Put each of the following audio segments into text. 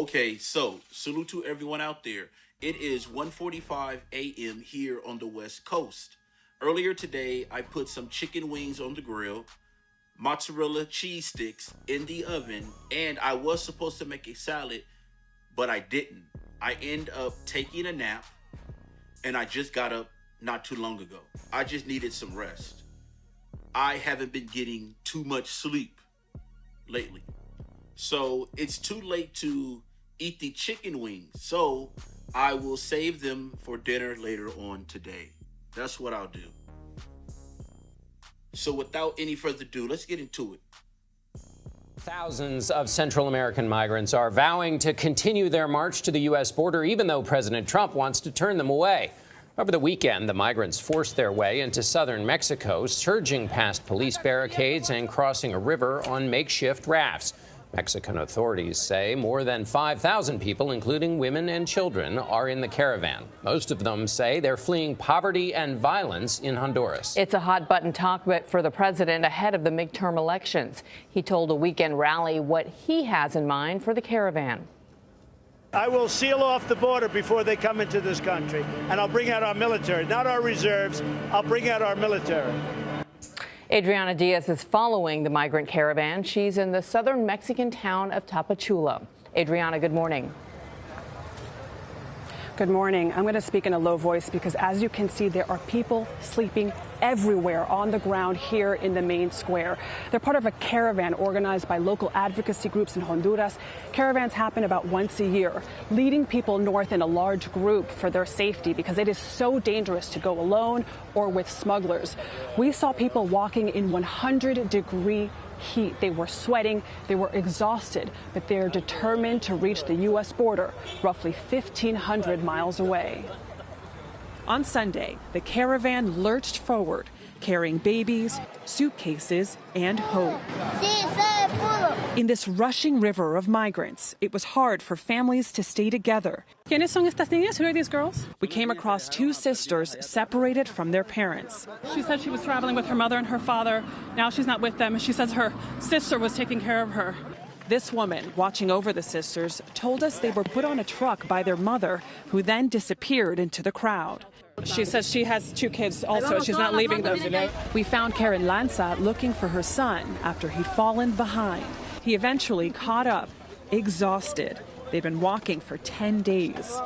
Okay, so salute to everyone out there. It is 1:45 a.m. here on the West Coast. Earlier today, I put some chicken wings on the grill, mozzarella cheese sticks in the oven, and I was supposed to make a salad, but I didn't. I end up taking a nap, and I just got up not too long ago. I just needed some rest. I haven't been getting too much sleep lately. So it's too late to eat the chicken wings. So I will save them for dinner later on today. That's what I'll do. So without any further ado, let's get into it. Thousands of Central American migrants are vowing to continue their march to the U.S. border, even though President Trump wants to turn them away. Over the weekend, the migrants forced their way into southern Mexico, surging past police barricades and crossing a river on makeshift rafts. Mexican authorities say more than 5,000 people, including women and children, are in the caravan. Most of them say they're fleeing poverty and violence in Honduras. It's a hot-button topic for the president ahead of the midterm elections. He told a weekend rally what he has in mind for the caravan. I will seal off the border before they come into this country, and I'll bring out our military, not our reserves. I'll bring out our military. Adriana Diaz is following the migrant caravan. She's in the southern Mexican town of Tapachula. Adriana, good morning. Good morning. I'm going to speak in a low voice because, as you can see, there are people sleeping everywhere on the ground here in the main square. They're part of a caravan organized by local advocacy groups in Honduras. Caravans happen about once a year, leading people north in a large group for their safety because it is so dangerous to go alone or with smugglers. We saw people walking in 100-degree heat. They were sweating, they were exhausted, but they're determined to reach the U.S. border, roughly 1,500 miles away. On Sunday, the caravan lurched forward, carrying babies, suitcases, and hope. In this rushing river of migrants, it was hard for families to stay together. ¿Quiénes son estas niñas? Who are these girls? We came across two sisters separated from their parents. She said she was traveling with her mother and her father. Now she's not with them. She says her sister was taking care of her. This woman, watching over the sisters, told us they were put on a truck by their mother, who then disappeared into the crowd. She says she has two kids also. She's not leaving them. We found Karen Lanza looking for her son after he'd fallen behind. He eventually caught up, exhausted. They'd been walking for 10 days.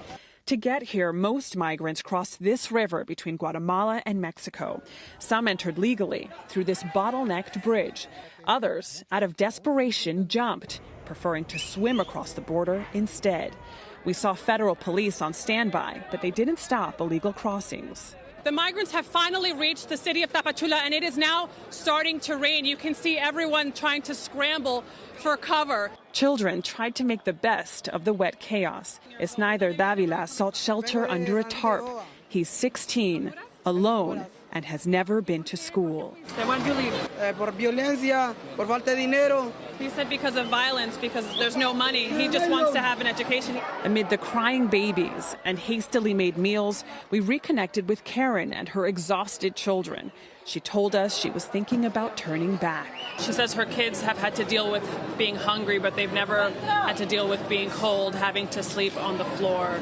To get here, most migrants crossed this river between Guatemala and Mexico. Some entered legally through this bottlenecked bridge. Others, out of desperation, jumped, preferring to swim across the border instead. We saw federal police on standby, but they didn't stop illegal crossings. The migrants have finally reached the city of Tapachula, and it is now starting to rain. You can see everyone trying to scramble for cover. Children tried to make the best of the wet chaos. Esnaider Davila sought shelter under a tarp. He's 16, alone, and has never been to school. Why did you leave? Por violencia, por falta de dinero. He said because of violence, because there's no money. He just wants to have an education. Amid the crying babies and hastily made meals, we reconnected with Karen and her exhausted children. She told us she was thinking about turning back. She says her kids have had to deal with being hungry, but they've never had to deal with being cold, having to sleep on the floor.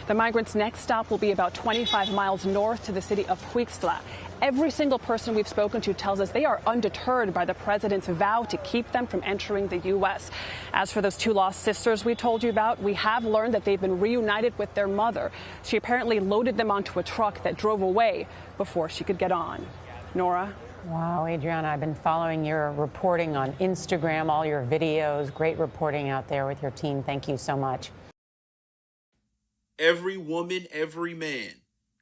The migrants' next stop will be about 25 miles north to the city of Huixtla. Every single person we've spoken to tells us they are undeterred by the president's vow to keep them from entering the U.S. As for those two lost sisters we told you about, we have learned that they've been reunited with their mother. She apparently loaded them onto a truck that drove away before she could get on. Nora? Wow, Adriana, I've been following your reporting on Instagram, all your videos. Great reporting out there with your team. Thank you so much. Every woman, every man,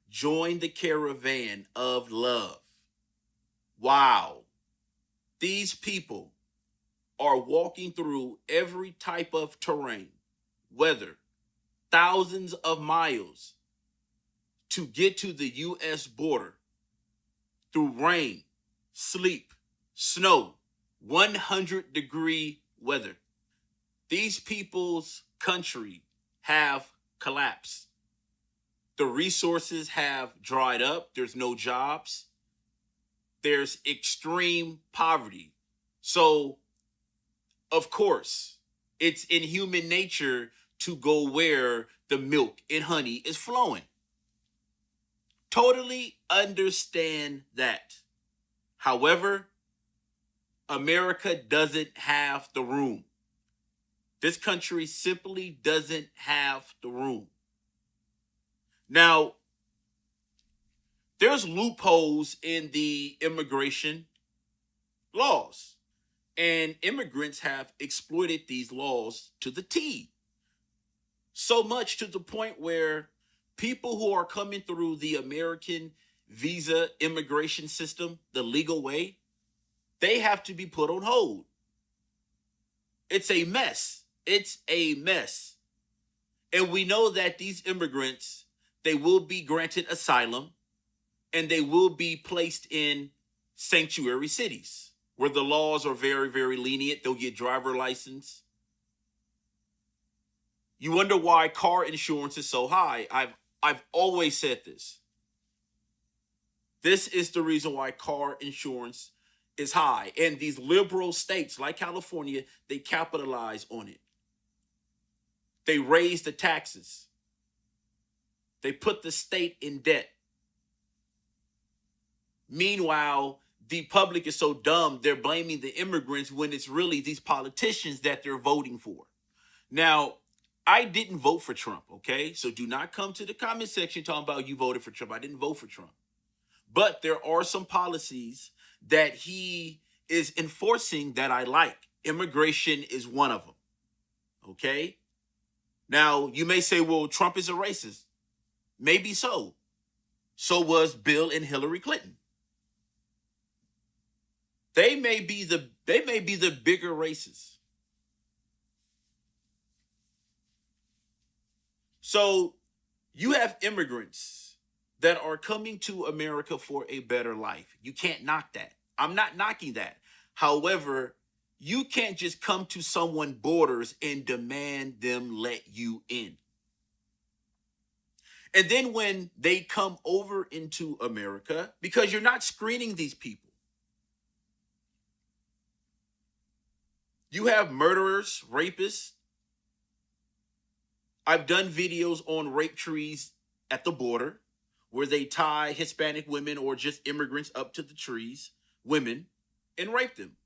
join the caravan of love. Wow. These people are walking through every type of terrain, weather, thousands of miles to get to the U.S. border through rain, sleep, snow, 100-degree weather. These people's country have collapsed. The resources have dried up. There's no jobs. There's extreme poverty. So, of course, It's in human nature to go where the milk and honey is flowing. Totally understand that. However, America doesn't have the room. This country simply doesn't have the room. Now, there's loopholes in the immigration laws, and immigrants have exploited these laws to the T. So much to the point where people who are coming through the American visa immigration system, the legal way, they have to be put on hold. It's a mess. It's a mess. And we know that these immigrants, they will be granted asylum and they will be placed in sanctuary cities where the laws are very, very lenient. They'll get driver license. You wonder why car insurance is so high. I've always said this. This is the reason why car insurance is high. And these liberal states like California, they capitalize on it. They raise the taxes. They put the state in debt. Meanwhile, the public is so dumb, they're blaming the immigrants when it's really these politicians that they're voting for. Now, I didn't vote for Trump, okay? So do not come to the comment section talking about you voted for Trump. I didn't vote for Trump. But there are some policies that he is enforcing that I like. Immigration is one of them, okay? Now, you may say, well, Trump is a racist. Maybe so. So was Bill and Hillary Clinton. They may be the bigger racists. So you have immigrants that are coming to America for a better life. You can't knock that. I'm not knocking that. However, you can't just come to someone's borders and demand them let you in. And then when they come over into America, because you're not screening these people, you have murderers, rapists. I've done videos on rape trees at the border where they tie Hispanic women or just immigrants up to the trees, women, and rape them.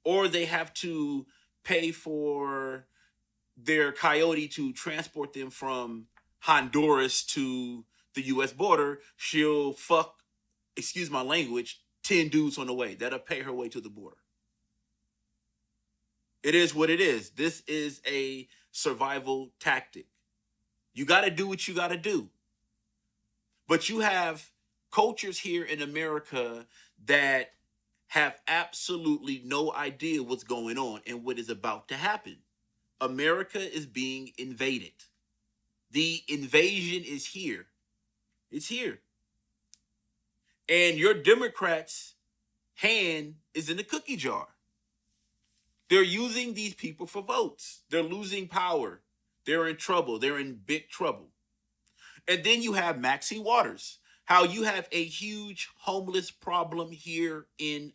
Or they have to pay for their coyote to transport them from Honduras to the U.S. border. She'll fuck, excuse my language, 10 dudes on the way. That'll pay her way to the border. It is what it is. This is a survival tactic. You got to do what you got to do. But you have cultures here in America that have absolutely no idea what's going on and what is about to happen. America is being invaded. The invasion is here. It's here. And your Democrats' hand is in the cookie jar. They're using these people for votes. They're losing power. They're in trouble. They're in big trouble. And then you have Maxine Waters, how you have a huge homeless problem here in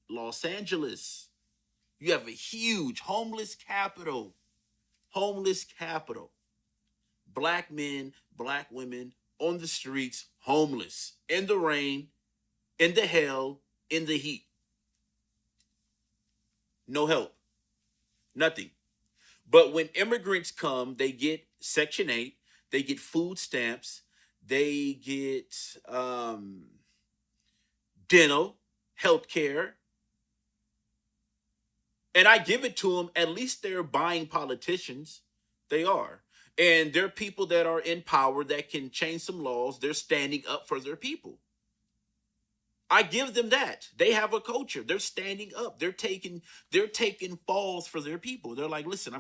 Los Angeles. You have a huge homeless capital. Homeless capital. Black men, black women on the streets, homeless, in the rain, in the hell, in the heat. No help. Nothing. But when immigrants come, they get Section 8, they get food stamps, they get dental, health care. And I give it to them, at least they're buying politicians. They are. And there are people that are in power that can change some laws. They're standing up for their people. I give them that. They have a culture. They're standing up. They're taking falls for their people. They're like, listen,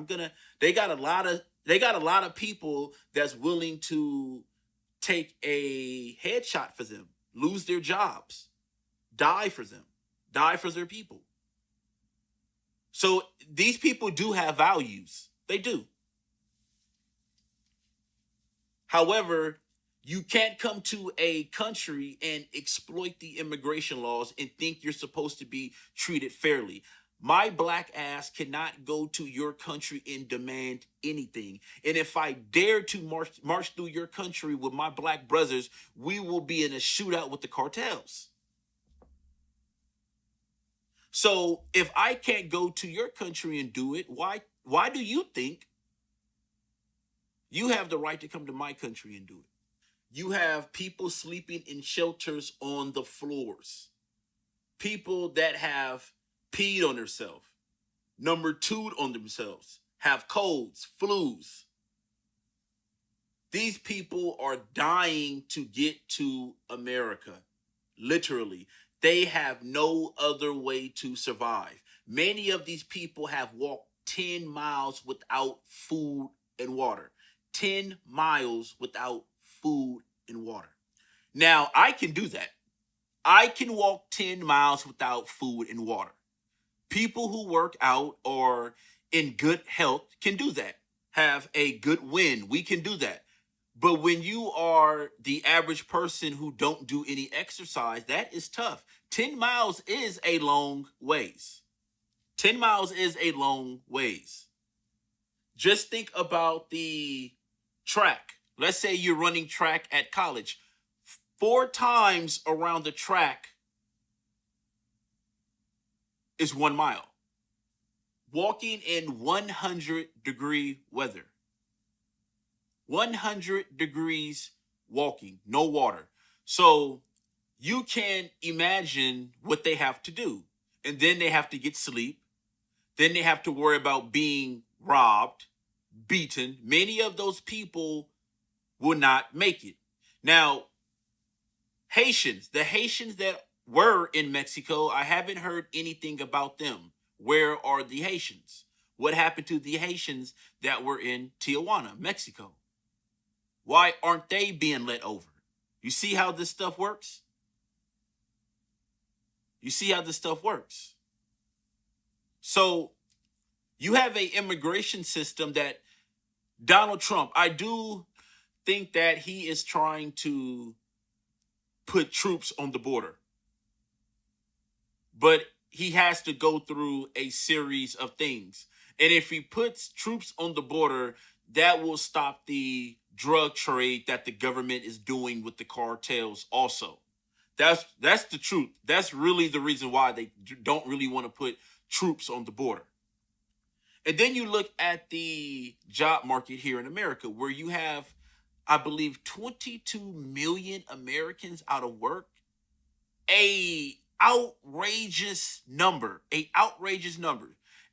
they got a lot of people that's willing to take a headshot for them, lose their jobs, die for them, die for their people. So these people do have values. They do. However, you can't come to a country and exploit the immigration laws and think you're supposed to be treated fairly. My black ass cannot go to your country and demand anything. And if I dare to march through your country with my black brothers, we will be in a shootout with the cartels. So if I can't go to your country and do it, why do you think you have the right to come to my country and do it? You have people sleeping in shelters on the floors. People that have peed on themselves, number 2 on themselves, have colds, flus. These people are dying to get to America. Literally. They have no other way to survive. Many of these people have walked 10 miles without food and water. 10 miles without food and water. Now, I can do that. I can walk 10 miles without food and water. People who work out or in good health can do that. Have a good win. We can do that. But when you are the average person who don't do any exercise, that is tough. 10 miles is a long ways. 10 miles is a long ways. Just think about the track. Let's say you're running track at college. 4 times around the track is 1 mile. Walking in 100-degree weather. 100 degrees walking, no water. So you can imagine what they have to do. And then they have to get sleep. Then they have to worry about being robbed, beaten. Many of those people will not make it. Now, the Haitians that were in Mexico, I haven't heard anything about them. Where are the Haitians? What happened to the Haitians that were in Tijuana, Mexico? Why aren't they being let over? You see how this stuff works? You see how this stuff works? So you have an immigration system that Donald Trump, I do think that he is trying to put troops on the border. But he has to go through a series of things. And if he puts troops on the border, that will stop the drug trade that the government is doing with the cartels also. That's the truth. That's really the reason why they don't really want to put troops on the border. And then you look at the job market here in America, where you have, I believe, 22 million Americans out of work. An outrageous number.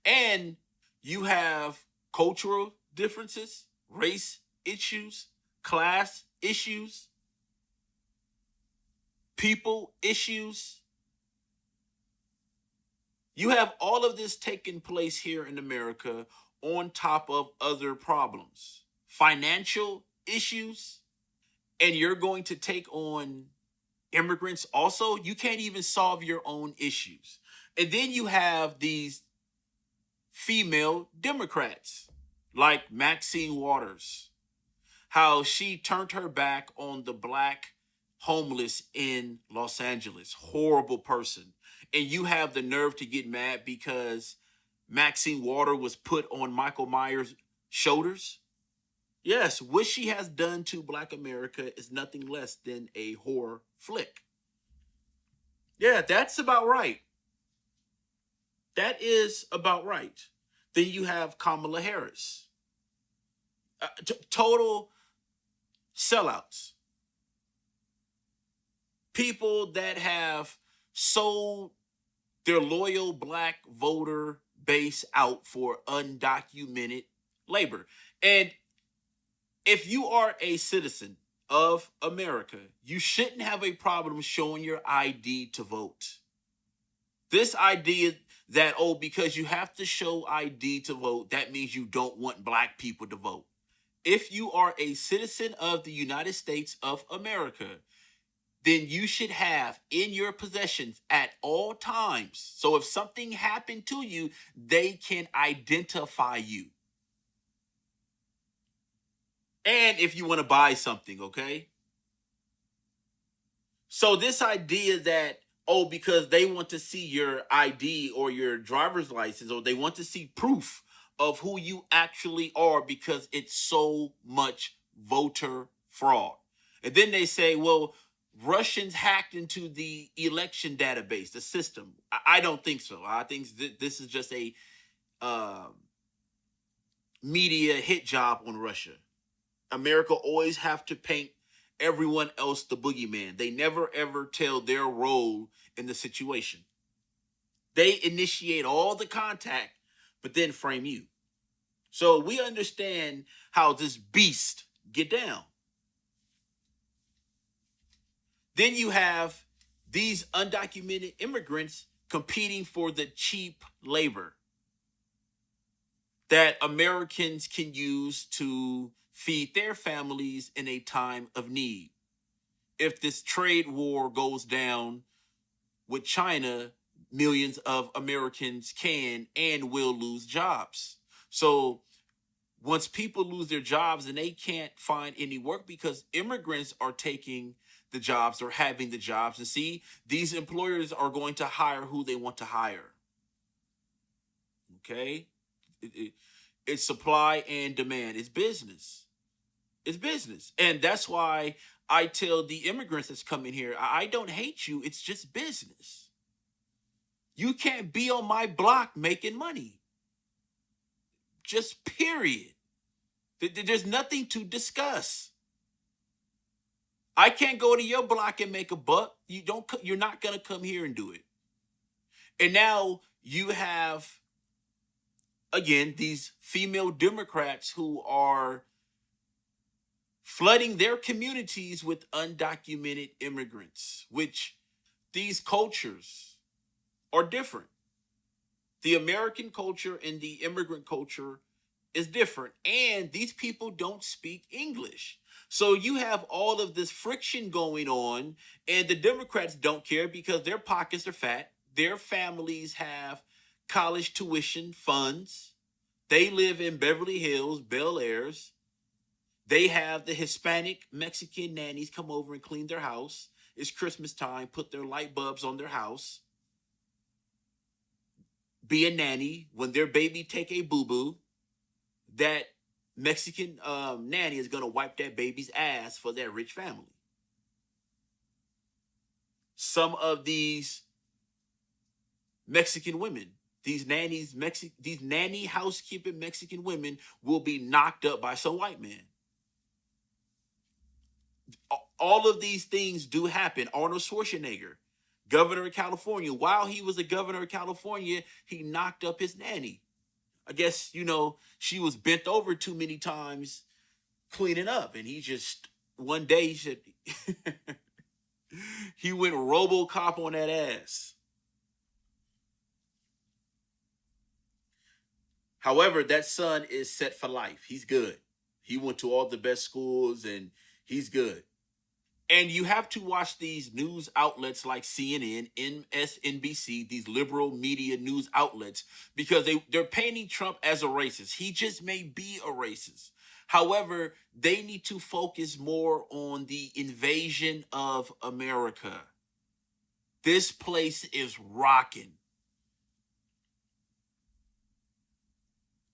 And you have cultural differences, race issues, class issues, people issues. You have all of this taking place here in America on top of other problems, financial issues, and you're going to take on immigrants also. You can't even solve your own issues. And then you have these female Democrats like Maxine Waters, how she turned her back on the black homeless in Los Angeles. Horrible person. And you have the nerve to get mad because Maxine Waters was put on Michael Myers' shoulders. Yes, what she has done to Black America is nothing less than a horror flick. Yeah, that's about right. That is about right. Then you have Kamala Harris. Total sellouts. People that have sold their loyal black voter base out for undocumented labor. And if you are a citizen of America, you shouldn't have a problem showing your ID to vote. This idea that, because you have to show ID to vote, that means you don't want black people to vote. If you are a citizen of the United States of America, then you should have in your possessions at all times. So if something happened to you, they can identify you. And if you want to buy something, okay? So this idea that, Oh, because they want to see your ID or your driver's license, or they want to see proof of who you actually are, because it's so much voter fraud. And then they say, well, Russians hacked into the election database, the system. I don't think so. I think this is just a media hit job on Russia. America always have to paint everyone else the boogeyman. They never ever tell their role in the situation. They initiate all the contact, but then frame you. So we understand how this beast get down. Then you have these undocumented immigrants competing for the cheap labor that Americans can use to feed their families in a time of need. If this trade war goes down with China, millions of Americans can and will lose jobs. So once people lose their jobs and they can't find any work because immigrants are taking the jobs or having the jobs, and see, these employers are going to hire who they want to hire. Okay? It's supply and demand. It's business. It's business. And that's why I tell the immigrants that's coming here, I don't hate you. It's just business. You can't be on my block making money. Just period. There's nothing to discuss. I can't go to your block and make a buck. You're not going to come here and do it. And now you have, again, these female Democrats who are flooding their communities with undocumented immigrants, which these cultures are different. The American culture and the immigrant culture is different. And these people don't speak English. So you have all of this friction going on, and the Democrats don't care because their pockets are fat. Their families have college tuition funds. They live in Beverly Hills, Bel Airs. They have the Hispanic Mexican nannies come over and clean their house. It's Christmas time, put their light bulbs on their house. Be a nanny. When their baby take a boo-boo, that Mexican nanny is going to wipe that baby's ass for that rich family. Some of these Mexican women, these nanny housekeeping Mexican women will be knocked up by some white man. All of these things do happen. Arnold Schwarzenegger, governor of California, while he was the governor of California, he knocked up his nanny. I guess, she was bent over too many times cleaning up. And he just, one day, he went RoboCop on that ass. However, that son is set for life. He's good. He went to all the best schools and he's good. And you have to watch these news outlets like CNN, MSNBC, these liberal media news outlets, because they're painting Trump as a racist. He just may be a racist. However, they need to focus more on the invasion of America. This place is rocking.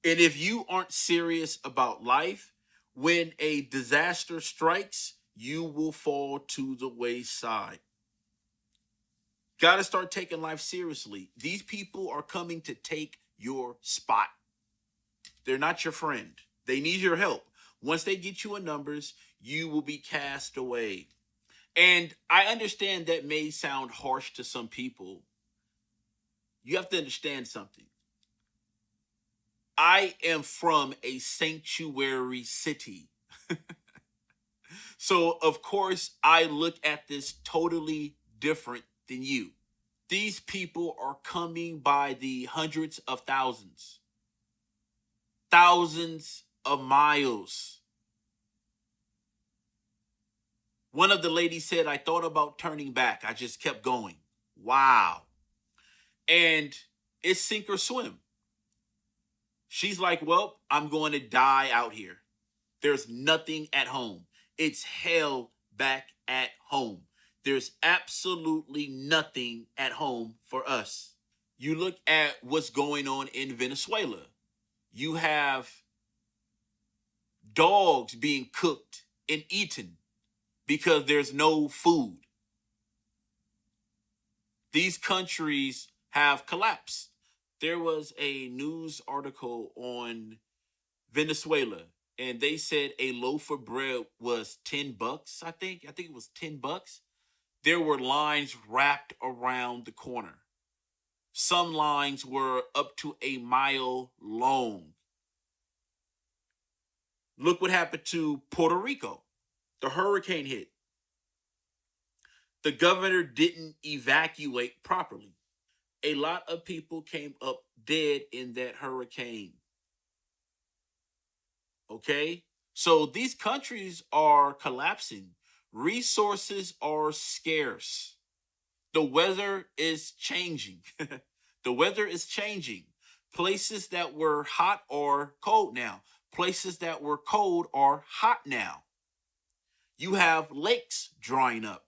And if you aren't serious about life, when a disaster strikes, you will fall to the wayside. Got to start taking life seriously. These people are coming to take your spot. They're not your friend. They need your help. Once they get you in numbers, you will be cast away. And I understand that may sound harsh to some people. You have to understand something. I am from a sanctuary city. So, of course, I look at this totally different than you. These people are coming by the hundreds of thousands. Thousands of miles. One of the ladies said, I thought about turning back. I just kept going. Wow. And it's sink or swim. She's like, well, I'm going to die out here. There's nothing at home. It's hell back at home. There's absolutely nothing at home for us. You look at what's going on in Venezuela. You have dogs being cooked and eaten because there's no food. These countries have collapsed. There was a news article on Venezuela, and they said a loaf of bread was $10. I think it was $10. There were lines wrapped around the corner. Some lines were up to a mile long. Look what happened to Puerto Rico. The hurricane hit. The governor didn't evacuate properly. A lot of people came up dead in that hurricane. Okay? So these countries are collapsing. Resources are scarce. The weather is changing. The weather is changing. Places that were hot are cold now. Places that were cold are hot now. You have lakes drying up.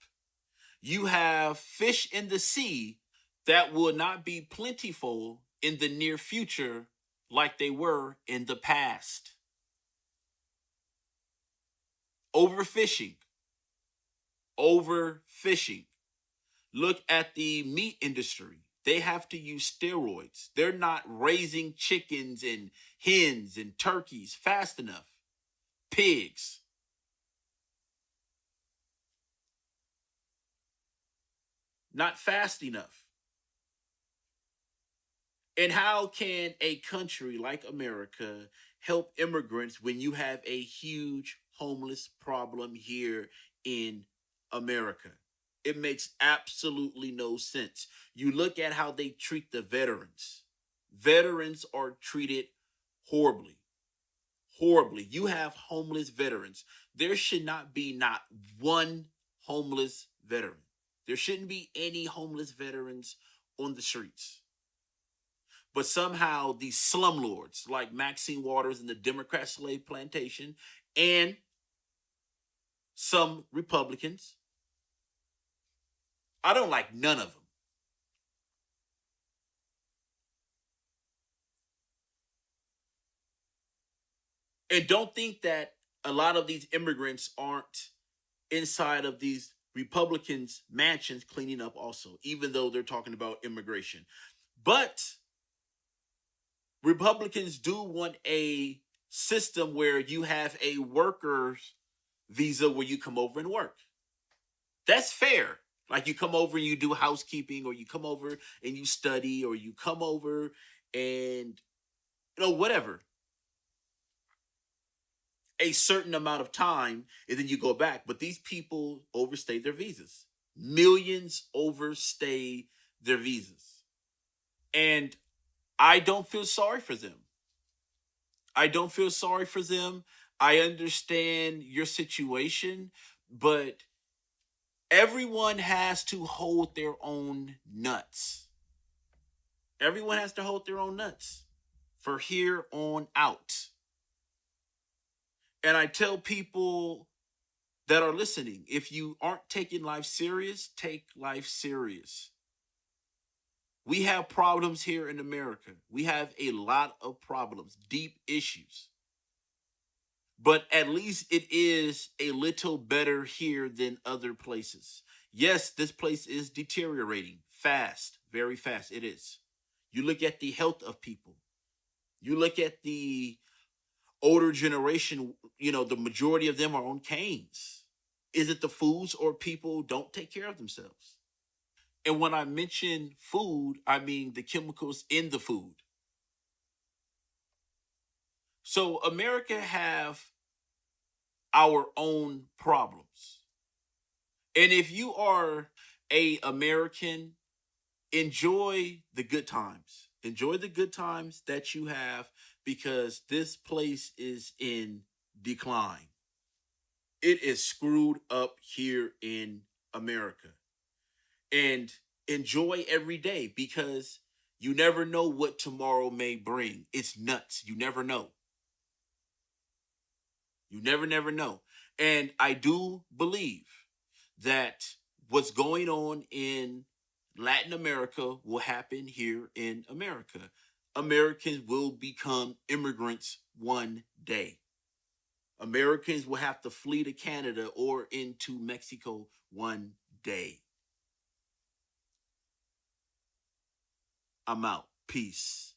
You have fish in the sea that will not be plentiful in the near future like they were in the past. Overfishing. Overfishing. Look at the meat industry. They have to use steroids. They're not raising chickens and hens and turkeys fast enough. Pigs. Not fast enough. And how can a country like America help immigrants when you have a huge homeless problem here in America? It makes absolutely no sense. You look at how they treat the veterans. Veterans are treated horribly. Horribly. You have homeless veterans. There should not be not one homeless veteran. There shouldn't be any homeless veterans on the streets. But somehow these slumlords like Maxine Waters and the Democrat slave plantation and some Republicans, I don't like none of them. And don't think that a lot of these immigrants aren't inside of these Republicans' mansions cleaning up also, even though they're talking about immigration. But Republicans do want a system where you have a worker's visa where you come over and work. That's fair. Like you come over and you do housekeeping, or you come over and you study, or you come over and, whatever. A certain amount of time, and then you go back. But these people overstay their visas. Millions overstay their visas. And I don't feel sorry for them. I don't feel sorry for them. I understand your situation, but everyone has to hold their own nuts. Everyone has to hold their own nuts for here on out. And I tell people that are listening, if you aren't taking life serious, take life serious. We have problems here in America. We have a lot of problems, deep issues. But at least it is a little better here than other places. Yes, this place is deteriorating fast, very fast. It is. You look at the health of people. You look at the older generation, the majority of them are on canes. Is it the foods, or people don't take care of themselves? And when I mention food, I mean the chemicals in the food. So America have our own problems. And if you are a American, enjoy the good times. Enjoy the good times that you have, because this place is in decline. It is screwed up here in America. And enjoy every day, because you never know what tomorrow may bring. It's nuts. You never know. You never know. And I do believe that what's going on in Latin America will happen here in America. Americans will become immigrants one day. Americans will have to flee to Canada or into Mexico one day. I'm out. Peace.